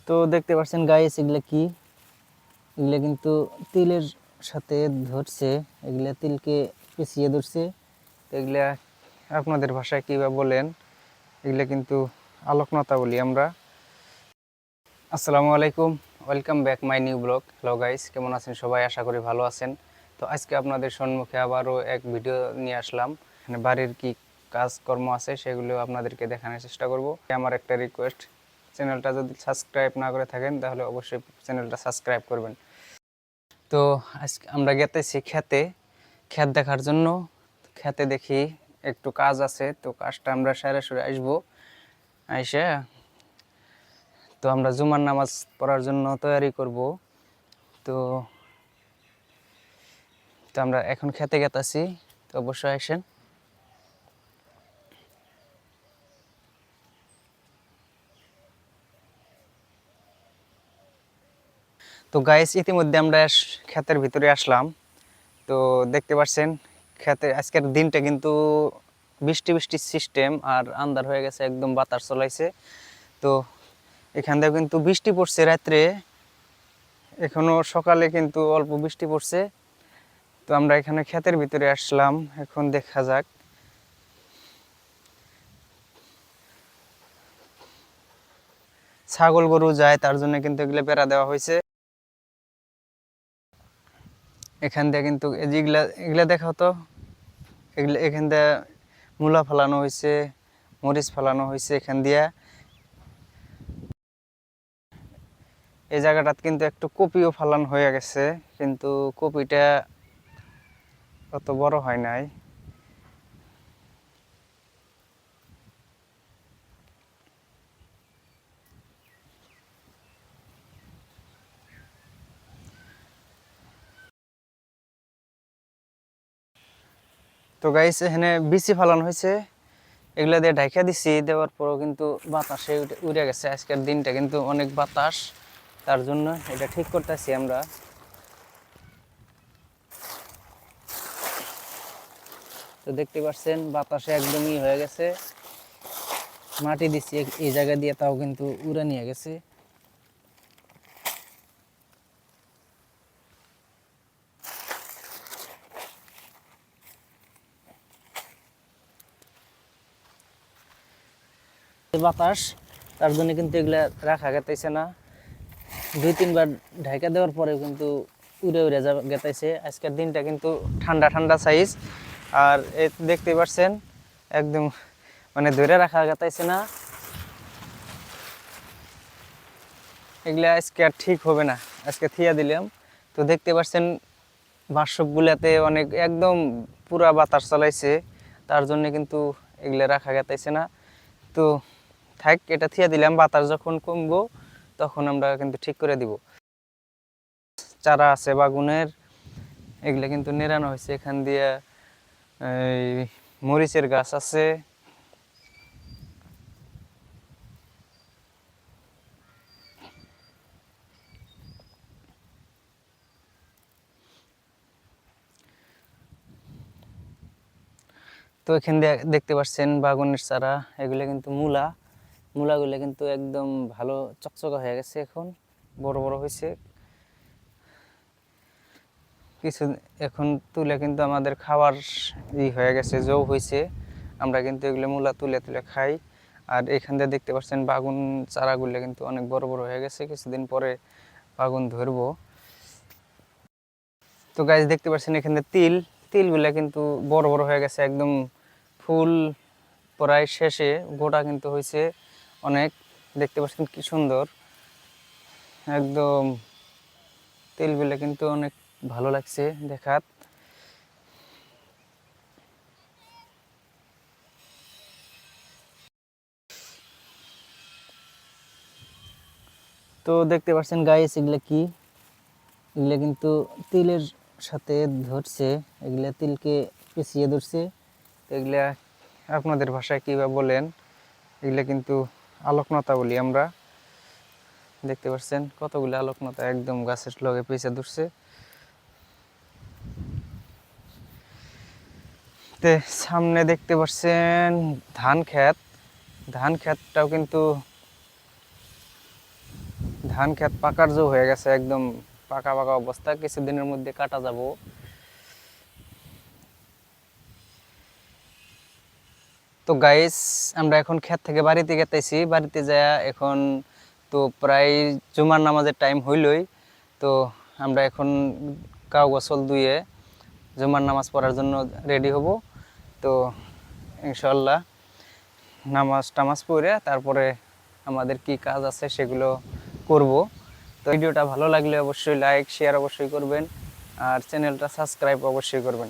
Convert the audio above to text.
তো দেখতে পাচ্ছেন গাইস, এগুলা কি? এগুলা কিন্তু তিলের সাথে ধরছে, এগুলা তিলকে পিছিয়ে ধরছে। এগুলা আপনাদের ভাষায় কিভাবে বলেন? এগুলা কিন্তু আলোকনতা বলি আমরা। আসসালামু আলাইকুম, welcome back my new blog. Hello guys, কেমন আছেন সবাই? আশা করি ভালো আছেন। তো আজকে আপনাদের সম্মুখে আবারও এক ভিডিও নিয়ে আসলাম। বাড়ির কি কাজকর্ম আছে সেগুলো আপনাদেরকে দেখানোর চেষ্টা করব। আমার একটা রিকোয়েস্ট, চ্যানেলটা যদি সাবস্ক্রাইব না করে থাকেন তাহলে অবশ্যই চ্যানেলটা সাবস্ক্রাইব করবেন। তো আজকে আমরা গেতেছি ক্ষেত দেখার জন্য। ক্ষেতে দেখি একটু কাজ আছে, তো কাজটা আমরা সরাসরি আসবো। আইসা তো আমরা জুমার নামাজ পড়ার জন্য তৈরি করব। তো তো আমরা এখন খেতে গেতাছি, তো অবশ্যই আসেন। তো গাইস, ইতিমধ্যে আমরা ক্ষেতের ভিতরে আসলাম। তো দেখতে পাচ্ছেন ক্ষেতে আজকের দিনটা কিন্তু বৃষ্টি বৃষ্টি সিস্টেম, আর আন্ধার হয়ে গেছে, একদম বাতাস চলাইছে। তো এখান থেকে কিন্তু বৃষ্টি পড়ছে রাত্রে, এখনো সকালে কিন্তু অল্প বৃষ্টি পড়ছে। তো আমরা এখানে ক্ষেতের ভিতরে আসলাম, এখন দেখা যাক। ছাগল গরু যায়, তার জন্য কিন্তু এগুলো বেড়া দেওয়া হয়েছে। এখান দিয়ে কিন্তু যেগুলা এগুলা দেখা হতো, এগুলো এখান দিয়ে মূলা ফেলানো হয়েছে, মরিচ ফেলানো হয়েছে এখান দিয়া। এই জায়গাটাত কিন্তু একটু কপিও ফেলানো হয়ে গেছে, কিন্তু কপিটা অত বড় হয় নাই। তো গাইস, এখানে বিচি ফেলানো হয়েছে, এগুলা দিয়ে ঢাইকা দিছি। দেওয়ার পরও কিন্তু বাতাসে উড়ে গেছে। আজকের দিনটা কিন্তু অনেক বাতাস, তার জন্য এটা ঠিক করতেছি আমরা। তো দেখতে পাচ্ছেন বাতাসে একদমই হয়ে গেছে। মাটি দিচ্ছি এই জায়গা দিয়ে, তাও কিন্তু উড়ে নিয়ে গেছে। বাতাস, তার জন্য কিন্তু এগুলা রাখা গেতেছে না। 2-3 বার ঢাকা দেওয়ার পরে কিন্তু উড়ে উড়ে গেতেছে। আজকের দিনটা কিন্তু ঠান্ডা ঠান্ডা সাইজ, আর দেখতে পাচ্ছেন একদম মানে ধরে রাখা গেতেছে না। এগুলা আজকে আর ঠিক হবে না, আজকে থিয়া দিলাম। তো দেখতে পাচ্ছেন বাঁশগুলাতে অনেক একদম পুরা বাতাস চালাইছে, তার জন্য কিন্তু এগুলা রাখা গেতেছে না। তো থাক, এটা থিয়া দিলাম, বাতাস যখন কমবো তখন আমরা কিন্তু ঠিক করে দিব। চারা আছে বাগুনের, এগুলা কিন্তু নেড়ানো হয়েছে এখান দিয়ে। এই মরিচের গাছ আছে। তো এখান দিয়ে দেখতে পাচ্ছেন বাগুনের চারা, এগুলো কিন্তু মূলাগুলো কিন্তু একদম ভালো চকচকা হয়ে গেছে, এখন বড় বড় হয়েছে কিছু। এখন তুলে কিন্তু আমাদের খাবার হয়ে গেছে, জৌ হয়েছে। আমরা কিন্তু এগুলো মূলা তুলে তুলে খাই। আর এখান দিয়ে দেখতে পাচ্ছেন বাগুন চারাগুলো কিন্তু অনেক বড় বড় হয়ে গেছে, কিছুদিন পরে বাগুন ধরবো। তো গাছ দেখতে পাচ্ছেন এখানে তিলগুলা কিন্তু বড় বড় হয়ে গেছে, একদম ফুল প্রায় শেষে, গোটা কিন্তু হয়েছে অনেক। দেখতে পাচ্ছেন কি সুন্দর, একদম তিলগুলা কিন্তু অনেক ভালো লাগছে দেখাত। তো দেখতে পাচ্ছেন গাইস, এগুলা কি? এগুলা কিন্তু তিলের সাথে ধরছে, এগুলা তিলকে পিছিয়ে ধরছে। এগুলা আপনাদের ভাষায় কিভাবে বলেন? এগুলা কিন্তু আলোকনতা বলি আমরা। দেখতে পাচ্ছেন কতগুলো আলোকনতা একদম গাছের লগে পিছিয়ে ধরছে। তে সামনে দেখতে পাচ্ছেন ধান ক্ষেতটাও কিন্তু ধান ক্ষেত পাকার জো হয়ে গেছে, একদম পাকা পাকা অবস্থা, কিছুদিনের মধ্যে কাটা যাব। তো গাইস, আমরা এখন ক্ষেত থেকে বাড়িতে গেতেছি, বাড়িতে যাওয়া এখন তো প্রায় জুমার নামাজের টাইম হইলই। তো আমরা এখন গাও গোসল ধুয়ে জুমার নামাজ পড়ার জন্য রেডি হব। তো ইনশাল্লাহ নামাজ টামাজ পড়ে তারপরে আমাদের কি কাজ আছে সেগুলো করব। তো ভিডিওটা ভালো লাগলে অবশ্যই লাইক শেয়ার অবশ্যই করবেন, আর চ্যানেলটা সাবস্ক্রাইব অবশ্যই করবেন।